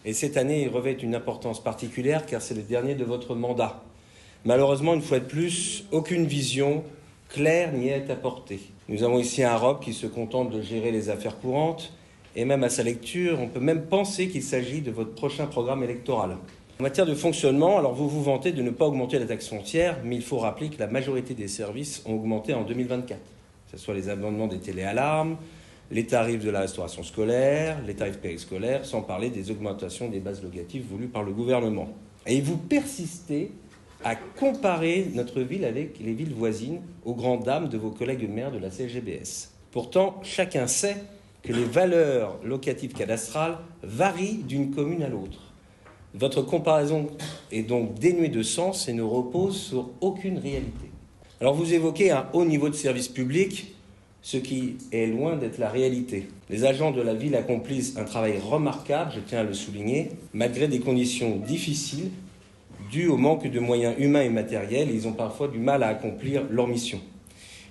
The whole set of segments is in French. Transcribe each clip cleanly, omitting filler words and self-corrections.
Et cette année, il revêt une importance particulière car c'est le dernier de votre mandat. Malheureusement, une fois de plus, aucune vision claire n'y est apportée. Nous avons ici un ROP qui se contente de gérer les affaires courantes et même à sa lecture, on peut même penser qu'il s'agit de votre prochain programme électoral. En matière de fonctionnement, alors vous vous vantez de ne pas augmenter la taxe foncière, mais il faut rappeler que la majorité des services ont augmenté en 2024. Que ce soit les abonnements des téléalarmes, les tarifs de la restauration scolaire, les tarifs périscolaires, sans parler des augmentations des bases locatives voulues par le gouvernement. Et vous persistez à comparer notre ville avec les villes voisines aux grandes dames de vos collègues maires de la CGBS. Pourtant, chacun sait que les valeurs locatives cadastrales varient d'une commune à l'autre. Votre comparaison est donc dénuée de sens et ne repose sur aucune réalité. Alors vous évoquez un haut niveau de service public, ce qui est loin d'être la réalité. Les agents de la ville accomplissent un travail remarquable, je tiens à le souligner, malgré des conditions difficiles dues au manque de moyens humains et matériels. Ils ont parfois du mal à accomplir leur mission.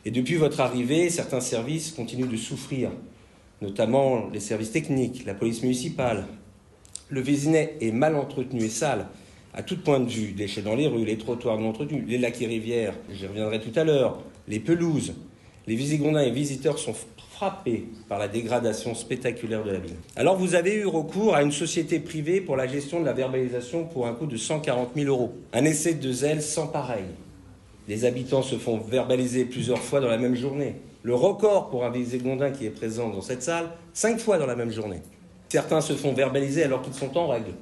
Et depuis votre arrivée, certains services continuent de souffrir, notamment les services techniques, la police municipale. Le Vésinet est mal entretenu et sale, à tout point de vue. Déchets dans les rues, les trottoirs non entretenus, les lacs et rivières, j'y reviendrai tout à l'heure, les pelouses. Les Visigondins et visiteurs sont frappés par la dégradation spectaculaire de la ville. Alors vous avez eu recours à une société privée pour la gestion de la verbalisation pour un coût de 140 000 €. Un essai de zèle sans pareil. Les habitants se font verbaliser plusieurs fois dans la même journée. Le record pour un Visigondin qui est présent dans cette salle, 5 fois dans la même journée. Certains se font verbaliser alors qu'ils sont en règle.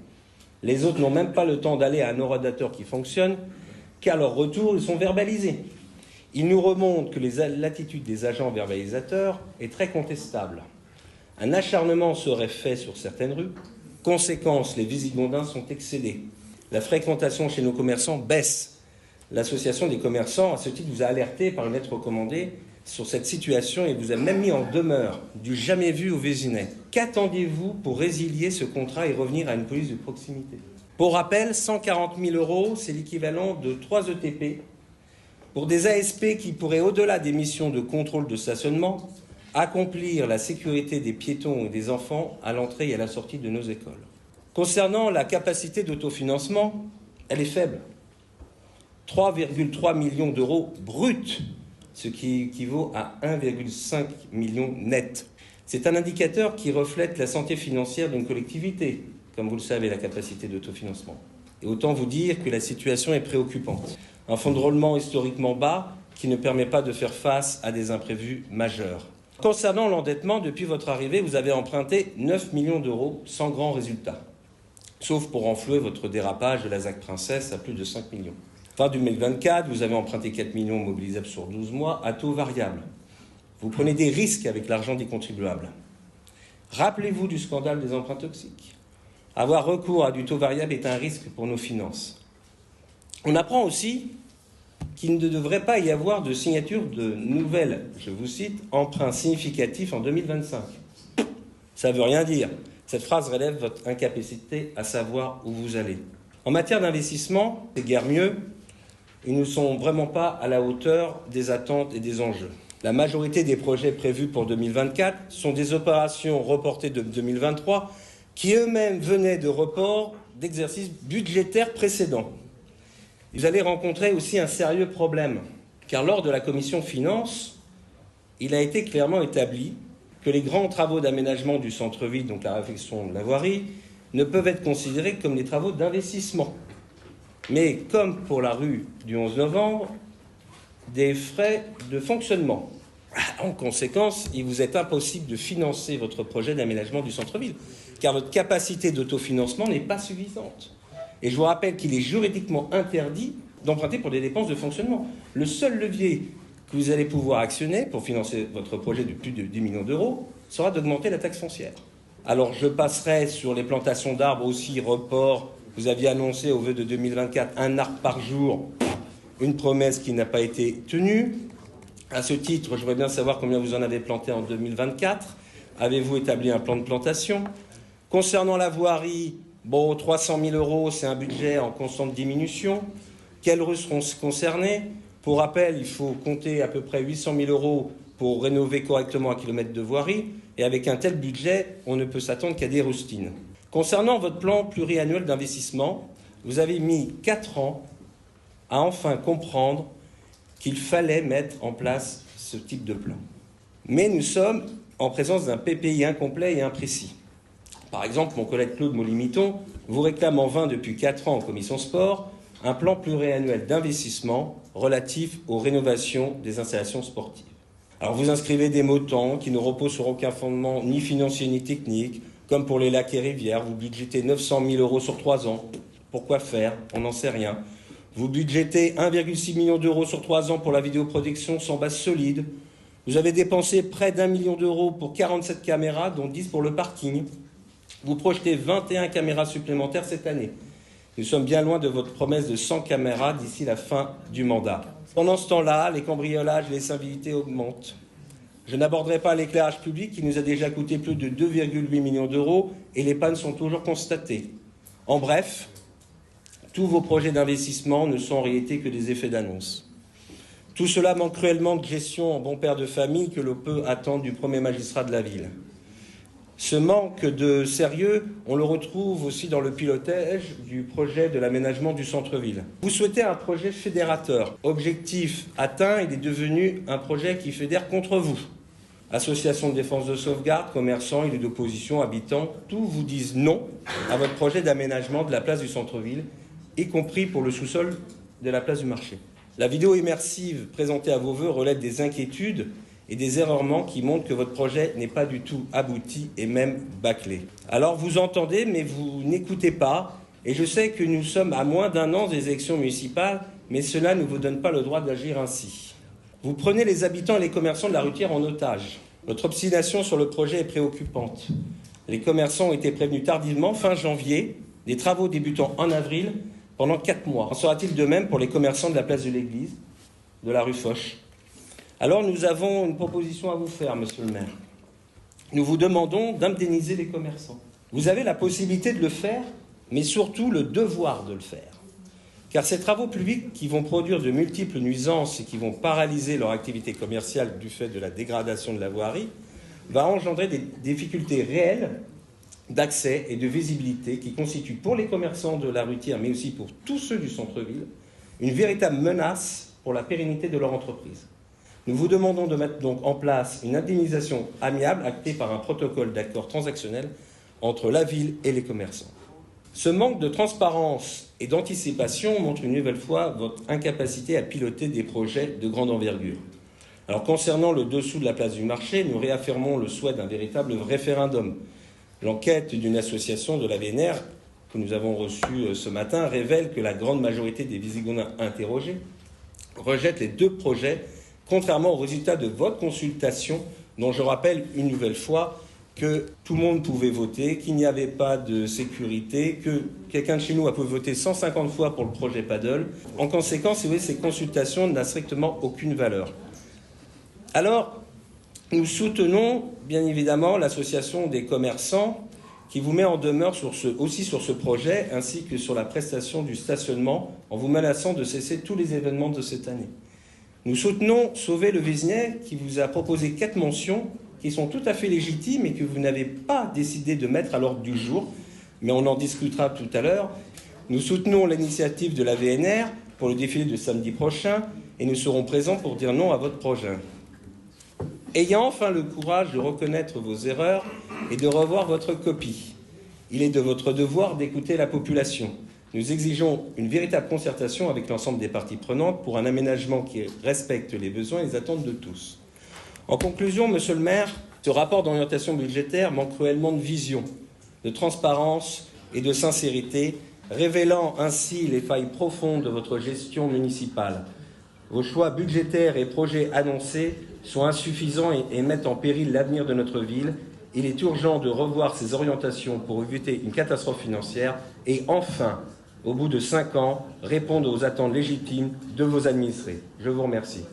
Les autres n'ont même pas le temps d'aller à un orateur qui fonctionne, qu'à leur retour, ils sont verbalisés. Il nous remonte que l'attitude des agents verbalisateurs est très contestable. Un acharnement serait fait sur certaines rues. Conséquence, les Visigondins sont excédés. La fréquentation chez nos commerçants baisse. L'association des commerçants, à ce titre, vous a alerté par une lettre recommandée sur cette situation et vous a même mis en demeure du jamais vu au Vésinet. Qu'attendiez-vous pour résilier ce contrat et revenir à une police de proximité? Pour rappel, 140 000 €, c'est l'équivalent de 3 ETP pour des ASP qui pourraient, au-delà des missions de contrôle de stationnement, accomplir la sécurité des piétons et des enfants à l'entrée et à la sortie de nos écoles. Concernant la capacité d'autofinancement, elle est faible. 3,3 millions d'euros bruts, ce qui équivaut à 1,5 million net. C'est un indicateur qui reflète la santé financière d'une collectivité, comme vous le savez, la capacité d'autofinancement. Et autant vous dire que la situation est préoccupante. Un fonds de roulement historiquement bas qui ne permet pas de faire face à des imprévus majeurs. Concernant l'endettement, depuis votre arrivée, vous avez emprunté 9 millions d'euros sans grand résultat, sauf pour renflouer votre dérapage de la ZAC Princesse à plus de 5 millions. Fin 2024, vous avez emprunté 4 millions mobilisables sur 12 mois à taux variable. Vous prenez des risques avec l'argent des contribuables. Rappelez-vous du scandale des emprunts toxiques. Avoir recours à du taux variable est un risque pour nos finances. On apprend aussi qu'il ne devrait pas y avoir de signature de nouvelles, je vous cite, emprunts significatifs en 2025. Ça ne veut rien dire. Cette phrase relève votre incapacité à savoir où vous allez. En matière d'investissement, c'est guère mieux. Ils ne sont vraiment pas à la hauteur des attentes et des enjeux. La majorité des projets prévus pour 2024 sont des opérations reportées de 2023 qui eux-mêmes venaient de reports d'exercices budgétaires précédents. Vous allez rencontrer aussi un sérieux problème, car lors de la commission finances, il a été clairement établi que les grands travaux d'aménagement du centre-ville, donc la réfection de la voirie, ne peuvent être considérés comme des travaux d'investissement. Mais comme pour la rue du 11 novembre, des frais de fonctionnement. En conséquence, il vous est impossible de financer votre projet d'aménagement du centre-ville, car votre capacité d'autofinancement n'est pas suffisante. Et je vous rappelle qu'il est juridiquement interdit d'emprunter pour des dépenses de fonctionnement. Le seul levier que vous allez pouvoir actionner pour financer votre projet de plus de 10 millions d'euros sera d'augmenter la taxe foncière. Alors je passerai sur les plantations d'arbres aussi, report. Vous aviez annoncé au vœu de 2024 un arbre par jour, une promesse qui n'a pas été tenue. À ce titre, je voudrais bien savoir combien vous en avez planté en 2024. Avez-vous établi un plan de plantation? Concernant la voirie, 300 000 €, c'est un budget en constante diminution. Quelles rues seront concernées? Pour rappel, il faut compter à peu près 800 000 € pour rénover correctement un kilomètre de voirie. Et avec un tel budget, on ne peut s'attendre qu'à des rustines. Concernant votre plan pluriannuel d'investissement, vous avez mis 4 ans à enfin comprendre qu'il fallait mettre en place ce type de plan. Mais nous sommes en présence d'un PPI incomplet et imprécis. Par exemple, mon collègue Claude Molimiton vous réclame en vain depuis 4 ans en commission sport un plan pluriannuel d'investissement relatif aux rénovations des installations sportives. Alors vous inscrivez des montants qui ne reposent sur aucun fondement ni financier ni technique, comme pour les lacs et rivières, vous budgétez 900 000 € sur 3 ans. Pourquoi faire? On n'en sait rien. Vous budgétez 1,6 million d'euros sur 3 ans pour la vidéoprotection sans base solide. Vous avez dépensé près d'1 million d'euros pour 47 caméras, dont 10 pour le parking. Vous projetez 21 caméras supplémentaires cette année. Nous sommes bien loin de votre promesse de 100 caméras d'ici la fin du mandat. Pendant ce temps-là, les cambriolages et les incivilités augmentent. Je n'aborderai pas l'éclairage public qui nous a déjà coûté plus de 2,8 millions d'euros et les pannes sont toujours constatées. En bref, tous vos projets d'investissement ne sont en réalité que des effets d'annonce. Tout cela manque cruellement de gestion en bon père de famille que l'on peut attendre du premier magistrat de la ville. Ce manque de sérieux, on le retrouve aussi dans le pilotage du projet de l'aménagement du centre-ville. Vous souhaitez un projet fédérateur. Objectif atteint, il est devenu un projet qui fédère contre vous. Associations de défense de sauvegarde, commerçants, élus d'opposition, habitants, tous vous disent non à votre projet d'aménagement de la place du centre-ville, y compris pour le sous-sol de la place du marché. La vidéo immersive présentée à vos vœux relève des inquiétudes et des errements qui montrent que votre projet n'est pas du tout abouti et même bâclé. Alors vous entendez, mais vous n'écoutez pas, et je sais que nous sommes à moins d'1 an des élections municipales, mais cela ne vous donne pas le droit d'agir ainsi. Vous prenez les habitants et les commerçants de la Rutière en otage. Votre obstination sur le projet est préoccupante. Les commerçants ont été prévenus tardivement, fin janvier, des travaux débutant en avril, pendant 4 mois. En sera-t-il de même pour les commerçants de la place de l'Église, de la rue Foch? Alors nous avons une proposition à vous faire, monsieur le maire. Nous vous demandons d'indemniser les commerçants. Vous avez la possibilité de le faire, mais surtout le devoir de le faire. Car ces travaux publics qui vont produire de multiples nuisances et qui vont paralyser leur activité commerciale du fait de la dégradation de la voirie, va engendrer des difficultés réelles d'accès et de visibilité qui constituent pour les commerçants de la Rutière, mais aussi pour tous ceux du centre-ville, une véritable menace pour la pérennité de leur entreprise. Nous vous demandons de mettre donc en place une indemnisation amiable actée par un protocole d'accord transactionnel entre la ville et les commerçants. Ce manque de transparence et d'anticipation montre une nouvelle fois votre incapacité à piloter des projets de grande envergure. Alors concernant le dessous de la place du marché, nous réaffirmons le souhait d'un véritable référendum. L'enquête d'une association de la VNR que nous avons reçue ce matin révèle que la grande majorité des Visigoths interrogés rejettent les 2 projets, contrairement aux résultats de votre consultation, dont je rappelle une nouvelle fois que tout le monde pouvait voter, qu'il n'y avait pas de sécurité, que quelqu'un de chez nous a pu voter 150 fois pour le projet Paddle. En conséquence, vous voyez, ces consultations n'ont strictement aucune valeur. Alors, nous soutenons bien évidemment l'association des commerçants qui vous met en demeure aussi sur ce projet, ainsi que sur la prestation du stationnement, en vous menaçant de cesser tous les événements de cette année. Nous soutenons Sauver le Vésinet qui vous a proposé 4 mentions qui sont tout à fait légitimes et que vous n'avez pas décidé de mettre à l'ordre du jour, mais on en discutera tout à l'heure. Nous soutenons l'initiative de la VNR pour le défilé de samedi prochain et nous serons présents pour dire non à votre projet. Ayant enfin le courage de reconnaître vos erreurs et de revoir votre copie, il est de votre devoir d'écouter la population. Nous exigeons une véritable concertation avec l'ensemble des parties prenantes pour un aménagement qui respecte les besoins et les attentes de tous. En conclusion, monsieur le maire, ce rapport d'orientation budgétaire manque cruellement de vision, de transparence et de sincérité, révélant ainsi les failles profondes de votre gestion municipale. Vos choix budgétaires et projets annoncés sont insuffisants et mettent en péril l'avenir de notre ville. Il est urgent de revoir ces orientations pour éviter une catastrophe financière et enfin, au bout de 5 ans, répondre aux attentes légitimes de vos administrés. Je vous remercie.